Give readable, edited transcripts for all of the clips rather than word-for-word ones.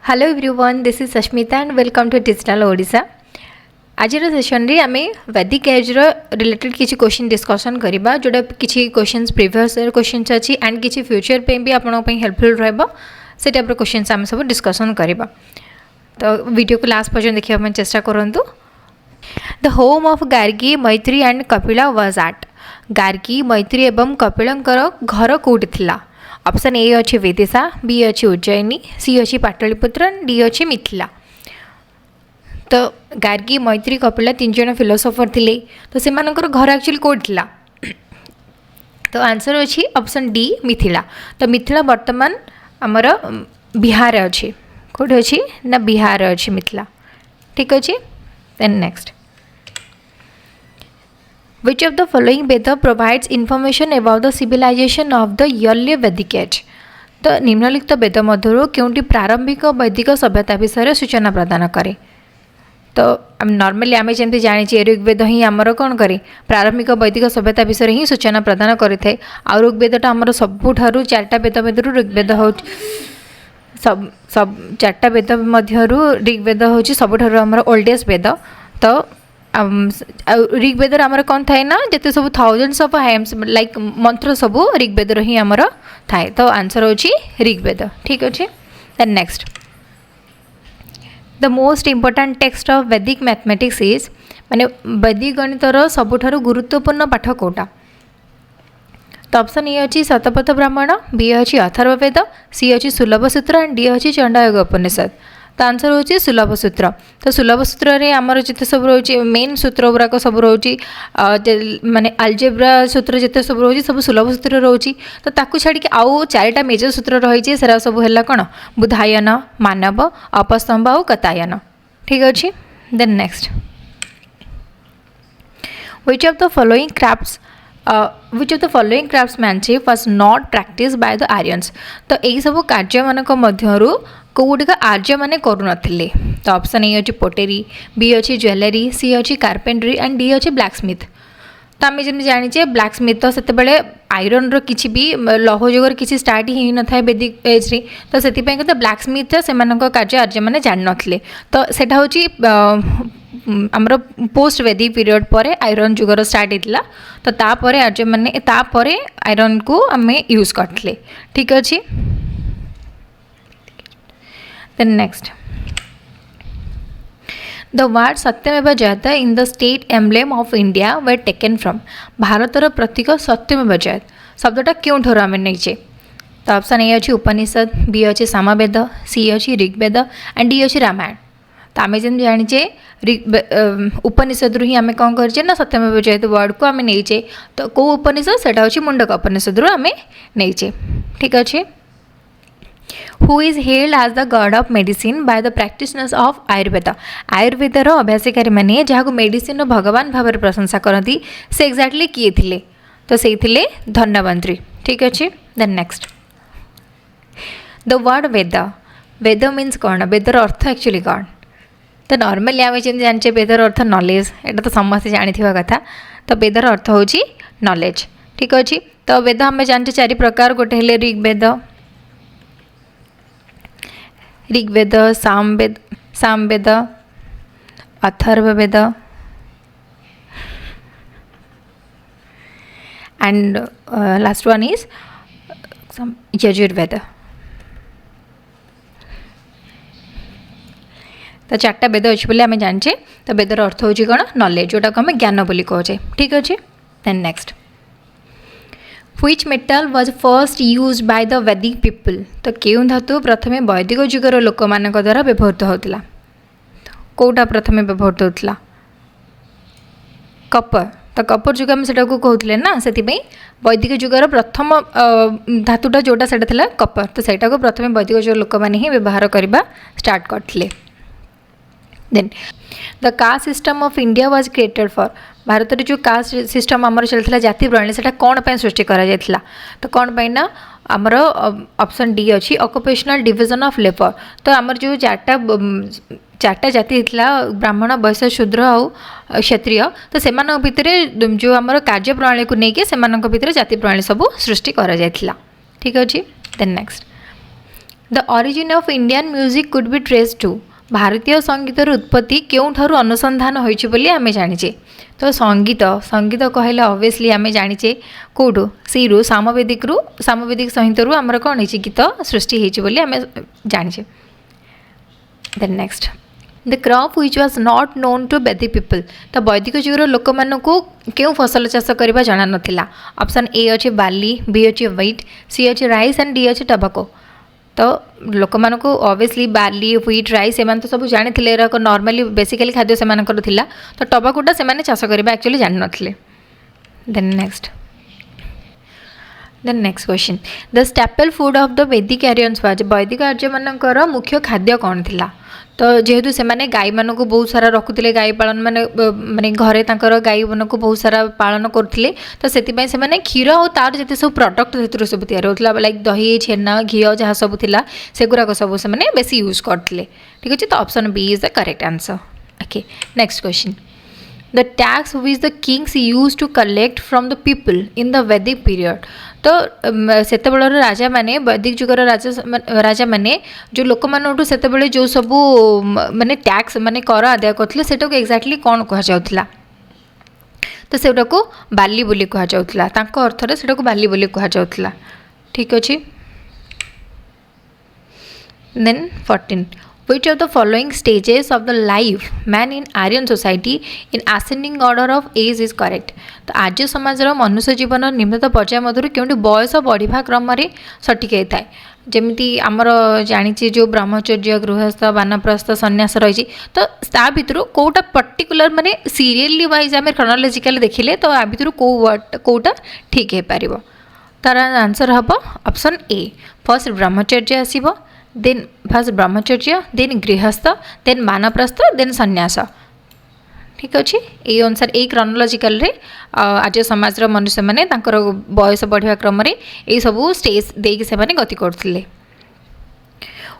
Hello everyone, this is Sasmita and welcome to digital Odisha. आज session रे आमे वैदिक एज रिलेटेड किसी क्वेश्चन डिस्कशन करबा जोटा किसी क्वेश्चंस प्रीवियस ईयर क्वेश्चंस अच्छी एंड किसी फ्यूचर पे भी आपन हेल्पफुल रहबो से टाइप रो क्वेश्चंस आम सब डिस्कशन करबा। तो वीडियो को लास्ट पर्यंत देखिया मन चेष्टा करंतु। द होम ऑफ गार्गी मैत्री and Kapila was at. Gargi मैत्री एवं कपिलंकर घर कोठी थिला। ऑप्शन ए अच्छी वेदिशा, बी अच्छी उज्जयिनी, सी अच्छी पाटलिपुत्र, डी अच्छी मिथिला। तो गार्गी मैत्री कपिला तीन जन फिलोसोफर थिले। तो से घर एक्चुअली कोठी थिला। तो आंसर अच्छी ऑप्शन डी मिथिला। तो मिथिला वर्तमान आमर बिहार अच्छी कौटे अच्छी ना बिहार अच्छी मिथिला। ठीक अच्छे। Then next, which of the following Veda provides information about the civilization of the early Vedic age? तो निम्नलिखित वेद मध्यरु केउंटी प्रारंभिक वैदिक सभ्यता विषय सूचना प्रदान करे। तो नॉर्मली आम जमी जानी ऋग्वेद ही आमर कौन करे प्रारंभिक वैदिक सभ्यता विषय ही सूचना प्रदान करें। आ ऋग्वेदटा आमर सबुठारु चार्टा वेद मध्य ऋग्वेद हो सब चार्टा वेद मध्यरु ऋग्वेद हूँ सबुठारु आमर ओल्डेस्ट वेद। तो ऋग्वेद आमर कौन थाए ना जिते सब थाउजेंड्स ऑफ हेम्स लाइक मंत्र सब ऋग्वेद ही आमर थाए। तो आंसर होची ऋग्वेद। ठीक अच्छे। Then next, the most important text of Vedic mathematics is माने वैदिक गणितर सबुठारु गुरुत्वपूर्ण पाठ कोटा। तो ऑप्शन ए अच्छी शतपथ ब्राह्मण, बी अच्छी अथर्ववेद, सी अच्छी सुलभ सूत्र एंड डी अच्छी चंडायोग उपनिषद। तो आंसर होची सुलभ सूत्र। तो सुलभ सूत्र रे आमर जिते सब रोचे मेन सूत्र गुराक सब रोची माने अलजेब्रा सूत्र जिते सब रोची सब सुलभ सूत्र रोची। तो ताकू छाड़ी आउ चारिटा मेजर सूत्र रही सेरा सब है कौन बुधायन, मानव, अपस्तंभ और कतायन। ठीक अच्छे। Then next, which of the following craftsmanship was not practiced by the Aryans? तो यही सब कार्य मानक मध्यरु कौटिक आर्य माने करू नथिले। तो ऑप्शन ए अच्छी पोटेरी, बी अच्छी ज्वेलरी, सी अच्छी कार्पेंट्री एंड डी अच्छी ब्लैक स्मिथ। तो आम जमी जाने ब्लैक स्मिथ तो से आयरन रो किसी भी लौह जुगर किसी स्टार्ट ही न था वैदिक एज रे। तो से ब्लैक स्मिथ से कार्य आर्य मैंने जान नथिले। तो सेटा होची आमर पोस्ट वैदिक पीरियड पर आयरन जुगर स्टार्ट होता। तो तापर आर्य मैंने तापर आयरन को आम यूज करते। ठीक अच्छे। Then next, the word सत्यमेव जयते in the state emblem of India were taken from। भारतर प्रतीक सत्यमेव जयते शब्दटा क्यों आम नहीं। तो ऑप्शन ए अच्छी उपनिषद, बी अच्छी सामवेद, सी अच्छी ऋग्वेद एंड डी अच्छी रामायण। तो आम जमी जाने उपनिषद रु ही आम कौन करे ना सत्यमेव जयते वर्ड को आम नहींचे। तो कौ उपनिषद से मुंडक उपनिषद रु आम नहींचे। ठीक अच्छे। Who is hailed as the god of medicine by the practitioners of Ayurveda? आयुर्वेदर अभ्यासकारी मैंने जहाँ मेडिसिन भगवान भाव प्रशंसा करती से एक्जाक्टली किए थिले। तो से थिले धन्वंतरी। ठीक अच्छे। Then next, the word Veda, Veda means कौन, वेदर अर्थ एक्चुअली कौन। तो नॉर्मली आम जाने वेदर अर्थ नॉलेज, एटा तो समस्त जानी कथा। तो वेदर अर्थ हूँ नॉलेज। ठीक अच्छे। तो वेद आम जाने चारि प्रकार, गोटे हेले Rigveda, Samaveda, Atharvaveda and last one is Yajurveda. तो चार्टा वेद अच्छे बोले आम जाने। तो वेदर अर्थ हूँ कौन नॉलेज, जोटा को आम ज्ञान बोली कहे। ठीक अच्छे। Then next, Which metal was first used by the Vedic people? तो केउं धातु प्रथमे वैदिक जुगर लोक मान द्वारा व्यवहृत होता। कौटा प्रथमे व्यवहृत होता कपर। तो कपर जुग आम से कहते ना से वैदिक जुगर प्रथम धातुटा जोटा से कपर। तो सहीटा को प्रथमे वैदिक जुग लोक मैंने ही व्यवहार करने स्टार्ट करते। Then the caste system of India was created for. Bharat में जो कास्ट सिस्टम आमर चलता जाति प्रणाली से कौन पर सृष्टि करा जायथिला। तो कौन पर ना आमर ऑप्शन डी अच्छी ऑक्युपेशनल डिवीजन ऑफ लेबर। तो आमर जो चार्टा जाति होता ब्राह्मण, वैश्य, शूद्र और क्षत्रिय। तो से भितर जो आमर कार्य प्रणाली को लेकिन से जाति प्रणाली सब सृष्टि करा जायथिला। ठीक अच्छे। Then next, the origin of Indian music could be trace to भारतीय संगीतर उत्पत्ति केउठारु अनुसंधान होइछि बोली आमे जानिचे। तो संगीत संगीत कहले ऑब्वियसली आमे जानिचे कोठु सीरु सामवेदिक संगीत रु हमर कोन हिछि गीत सृष्टि हेछि बोली आमे जानिचे। Then next the crop which was not known to Vedic people. तो वैदिक जुगर लोक मानकु केउ फसल चाष करबा जाना नथिला। ऑप्शन ए अछि बार्ली, बी अछि व्हीट, सी अछि राइस एंड डी अछि टोबैको। तो लोक मानकु ऑब्वियसली बार्ली, व्हीट, राइस एमान तो सब जानि थिले एरा नॉर्मली बेसिकली खाद्य से मानकर थिला। तो टोबैकोटा से माने चाष करबा एक्चुअली जानि नथिले। Then next question the staple food of the Vedic Aryans was. वैदिक आर्य मानकर मुख्य खाद्य कौन थिला। तो जेहेतु से माने गाई मानक बहुत सारा रखुले गाई पालन माने माने घरे तांकर गाई मानक बहुत सारा पालन करथिले। तो सेति पय से माने क्षीर और तार जते सब प्रोडक्ट सेतिर सब तैयार होतला लाइक दही, छेना, घी जहाँ सब थिला सेगुरा को सब से माने बेसी यूज करथिले। ठीक अछि। तो option B is the correct answer. Okay next question the tax which the kings use to collect from the people in the Vedic period. तो सेते बेलर राजा माने वैदिक जुगर राजा माने जो लोक मानटू सेते बेले जो सबू माने टैक्स माने कर आदाय करथिले सेटा को एक्जाक्टली कोन कहा जाउथला। तो सेटा को बाली बोली कहा जाउथला। तांको अर्थ रे सेटा को बाली बोली कहा जाउथला। ठीक अछि। Then 14 which of the following stages of the life man in Aryan society in ascending order of age is correct। तो आर्य समाज मनुष्य जीवन निम्नत पर्याय मध्य क्योंकि बयस बढ़िया क्रम में सठिक होता है। जमीती आमर जानी जो ब्रह्मचर्य, गृहस्थ, बानप्रस्थ, सन्यास रही। तो ता भितर कौटा पर्टिकुलर माने सीरियली वाइज आम क्रोनोलॉजिकली देखिले तो आ भितर कौटा ठीक है पारिबो। तार आंसर हम ऑप्शन ए फर्स्ट ब्रह्मचर्य आसीबो, देन फर्स्ट ब्रह्मचर्य, देन गृहस्थ, देन बानप्रस्थ, देन सन्यास। ठीक अच्छे। ये अनुसार यही क्रोनोलॉजिकल रे आर्य समाज मनुष्य माने तांकर बयस बढ़िया क्रम रे ये सब स्टेज देकी से माने गति करथिले।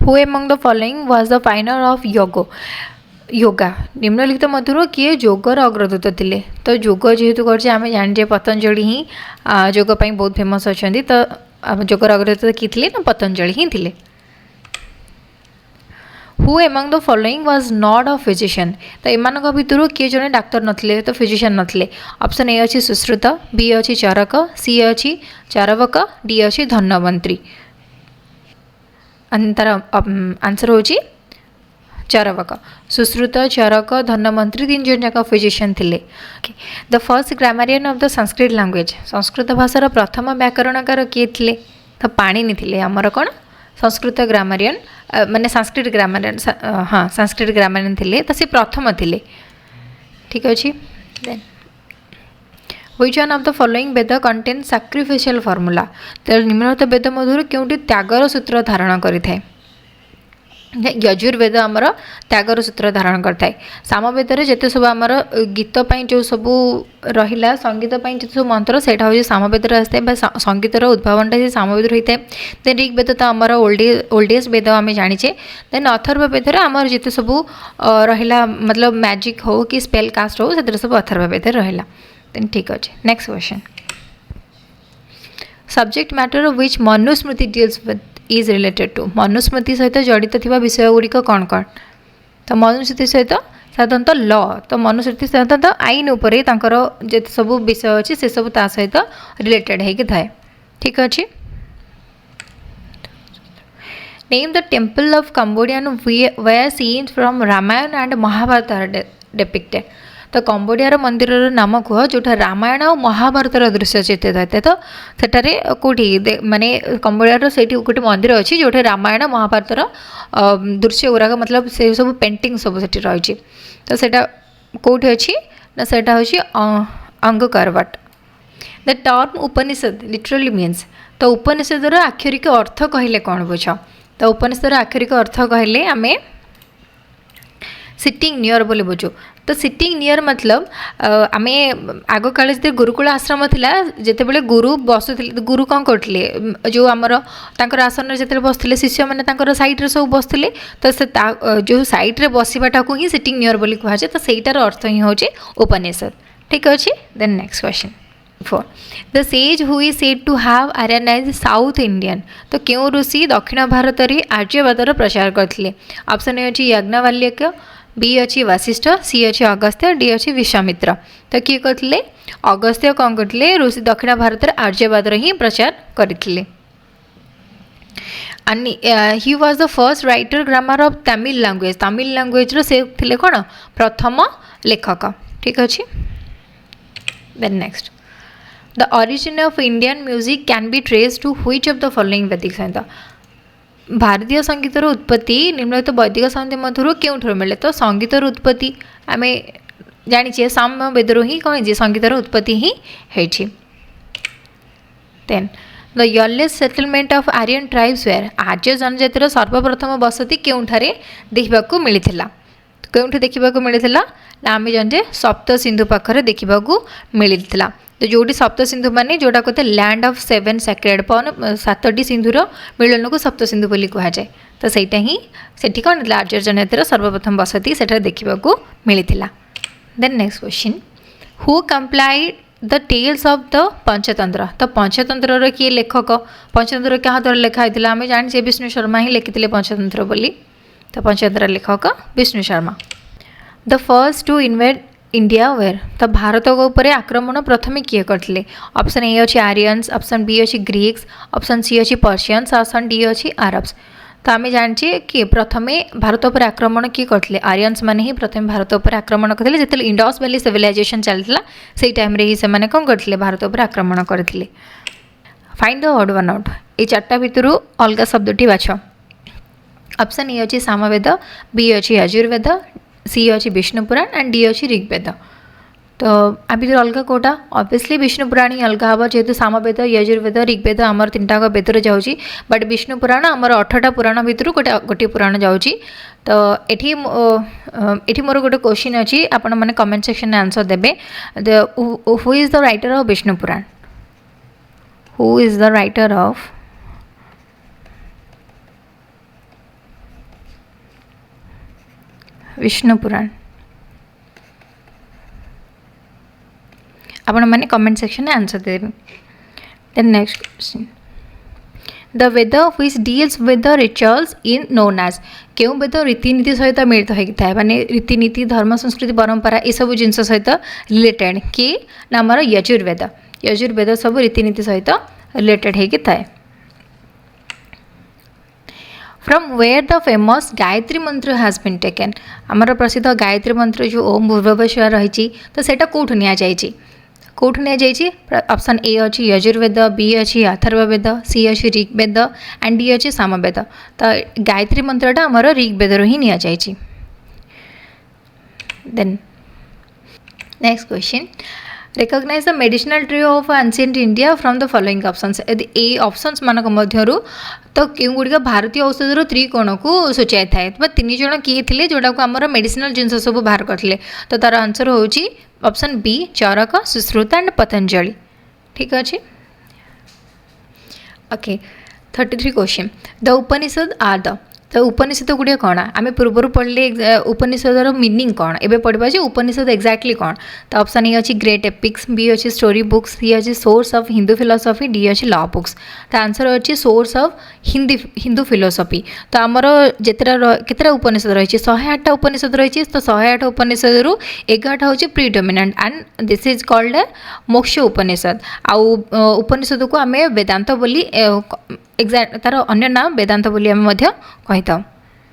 Who among the following was the फाइनर of yoga. निम्नलिखित मध्य किए योगर अग्रदूत थिले। तो योग जेहेतु कर आम जाने पतंजलि ही योग बहुत फेमस अच्छा। तो योगर अग्रदूत किए थे ना पतंजलि ही थिले। Who among the following was not a physician. तो एमानक भितर किए जने डाक्तर नथिले, तो फिजिशियन नथिले। ऑप्शन ए अछि सुश्रुत, बी अछि चरक, सी अछि चारवक, डी अछि धन्वंतरी। अंतर आंसर होची चारवक। सुश्रुत, चरक, धन्वंतरी तीन जन जाक फिजिशियन थिले। The first grammarian of the Sanskrit language. संस्कृत भाषार प्रथम व्याकरणकार किए थिले। तो पाणिनि थिले हमर कोन संस्कृत ग्रामारियन माने संस्कृत ग्रामारियन। हाँ संस्कृत ग्रामारियन थिले। तो से प्रथम थिले। ठीक अच्छे। Then which one of the following Veda contain sacrificial formula. तो निम्नलिखित वेद मध्य क्योंटी त्यागर सूत्र धारण करिथाय। यजुर्वेद आमर त्यागर सूत्र धारण करता है। सामवेद जिते सब आमर गीत जो सब रहा संगीत जो सब मंत्र से सामवेद आसता है। संगीतर उद्भावनटा से सामवेद होता है। देन ऋग्वेद तो आमर ओल्डेस्ट वेद आम जानीचे। देन अथर्ववेद आमर जिते सब रहा मतलब मैजिक हो कि स्पेल कास्ट हो से सब अथर्ववेद रहा। देन ठीक अच्छे। Next question subject matter which Manusmriti deals with is related to. Manusmriti सहित जड़ित थिबा विषय गुड़िक कौन कौन। तो मनुस्मृति सहित साधारणतः लॉ। तो मनुस्मृति साधारणतः आईन उपरे तांकर जेते सब विषय अच्छे से सब ता सहित रिलेटेड है कि थाए। ठीक अच्छे। Name the temple of Cambodian where scene from Ramayana and Mahabharata are depicted. तो कंबोडियार मंदिर नाम कह जोटा रामायण और महाभारतर दृश्य चित्रित होता है। तो सेठारे कौटी माने कंबोडियार से गोटे मंदिर अच्छी जो रामायण महाभारतर दृश्य गुराक मतलब से सब पेंटिंग सब से रही। तो सेटा कौटी अच्छी ना सेटा होची Angkor Wat. The term Upanishad literally means. तो उपनिषदर आक्षरिक अर्थ कहले कौन बुझ। तो उपनिषदर आक्षरिक अर्थ कहले आमे सिटिंग नियर बोले बुझू। तो सिटिंग नियर मतलब आमे आग काले जो गुरुकुल आश्रम थिला जेते बेले गुरु बसुथिले गुरु कौन करथिले जो आमर तांकर आसन जेते बसथिले शिष्य माने तांकर साइड रे सब बसथिले। तो से जो साइड रे बसिबाटा को ही सिटिंग नियर बोली कहा जाय। तो सेटार अर्थ ही होचे उपनिषद। ठीक अछि। Then next question four the sage who is said to have Aryanise South Indian तो क्यों ऋषि दक्षिण भारत में आर्यवादर प्रचार करते ऑप्शन ए अच्छी याज्ञवल्क्य बी अच्छी वशिष्ठ सी अच्छी अगस्त्य डी अच्छी विश्वामित्र तो किए करते अगस्त्य कौन करते ऋषि दक्षिण भारत में आर्यवादर ही प्रचार करते and he was the first writer grammar of Tamil language रो से थिले कोन प्रथम लेखक ठीक अछि then next the origin of Indian music can be traced to which of the following वैदिक संहिता भारतीय संगीतर उत्पत्ति निम्नलिखित वैदिक संहिता मध्यरु केउठर मिले तो संगीतर उत्पत्ति आमे जानिछे सामवेदरु ही कौन जे संगीतर उत्पत्ति ही हेछि then the earliest settlement of Aryan tribes where आर्य जनजातिर सर्वप्रथम बसति केउठारे देखिबाकू मिलिथिला केउठी देखिबाकू मिलिथिला ना आमे जंजे सप्त सिंधु पाखरे देखिबाकू मिलिथिला तो जोटी सप्त सिंधु माने जोटा कहते लैंड ऑफ सेवन सैक्रेड पवन सातटी सिंधुर मिलन को सप्त सिंधु बोली कहा जाए तो सेटा ही सेठी कोन आर्य जनजातिर सर्वप्रथम बसति सेटा देखिबाकू मिलिथिला then next question who compiled the tales of the Panchatantra तो पंचतंत्र किए लेखक पंचतंत्र क्या द्वारा लिखा होता आम जाने विष्णु शर्मा ही लिखिते पंचतंत्र बोली तो पंचतंत्र लेखक Vishnu Sharma the first to invade India were तो भारत उपर आक्रमण प्रथमे किए करते ऑप्शन ए अच्छी आर्यंस ऑप्शन बी अच्छी ग्रीक्स ऑप्शन सी अच्छी पर्शियंस ऑप्शन डी अच्छी आरब्स तो आम जाने कि प्रथमे भारत पर आक्रमण किए करते आर्यंस मैंने ही प्रथम भारत पर आक्रमण करते जो इंडस वैली सिविलाइजेशन चलता से टाइम ही से कौन करते भारत पर आक्रमण करते find the odd one out ये चार्टा भितर अलग शब्दटी बाछ ऑप्शन ए अच्छी सामवेद बी अच्छी यजुर्वेद सी अच्छी विष्णु पुराण एंड डी अच्छी ऋग्वेद तो आ भर अलग कौटा ऑब्वियसली विष्णु पुराण ही अलग हम जेहेतु सामवेद यजुर्वेद ऋग्वेद आमर तीनटा वेदर जाऊँगी बट विष्णु पुराण आमर 18टा पुराण भितर गोटे पुराण जाऊँगी तो ये मोर गोटे क्वेश्चन अच्छी आपण मैंने कमेंट सेक्शन में आंसर देबे who is the writer of Vishnu Purana who is the writer of Vishnu Purana आपण मैंने कमेंट सेक्शन में आंसर देबे then next question the Veda which deals with the rituals in known as क्यों वेद रीतिनीति सहित मिलित होता माने रीतिनीति धर्म संस्कृति परंपरा ये सब जिन सहित रिलेटेड कि नामर यजुर्वेद सब रीतिनीति सहित रिलेटेड होता है from where the famous Gayatri mantra has been taken आमर प्रसिद्ध गायत्री मंत्र जो ओम भूर्भुवः रही तो सेटा कौटू नि कौटू नि ऑप्शन ए अच्छी यजुर्वेद बी अच्छी अथर्ववेद सी अच्छी ऋग्वेद एंड डी अच्छी सामवेद तो गायत्री मंत्रटा आमर ऋग्वेद ही नि then next question recognize the medicinal tree of ancient India from the following options यदि ए ऑप्शंस मानक मध्यरु तो क्यों गुड़िक भारतीय औषधर त्रिकोण को सूचाई थाए तीन जन किए थे जोटा को आमर मेडिसिनल जिनस सब बाहर करते तो तार आंसर होची option B Charak Sushruta and Patanjali ठीक अच्छे okay 33 question the Upanishad are the तो उपनिषद गुड़िया कौन आम पूर्वर पढ़ले उपनिषदर मीनिंग कौन एबे पढ़ा जे उपनिषद एक्जाक्टली कौन तो ऑप्शन ए अच्छी ग्रेट एपिक्स बी अच्छी स्टोरी बुक्स सी अच्छी source of Hindu philosophy D अच्छी लॉ बुक्स तो आंसर अच्छी सोर्स ऑफ हिंदू फिलोसफी तो आमर केतटा उपनिषद रही 108टा उपनिषद रही तो 108 उपनिषद 11टा हूँ predominant and this is called मोक्ष उपनिषद आउ उपनिषद को आम वेदांत बोली एग्जैक्ट तार अन्य नाम वेदांत बोली आम कही था।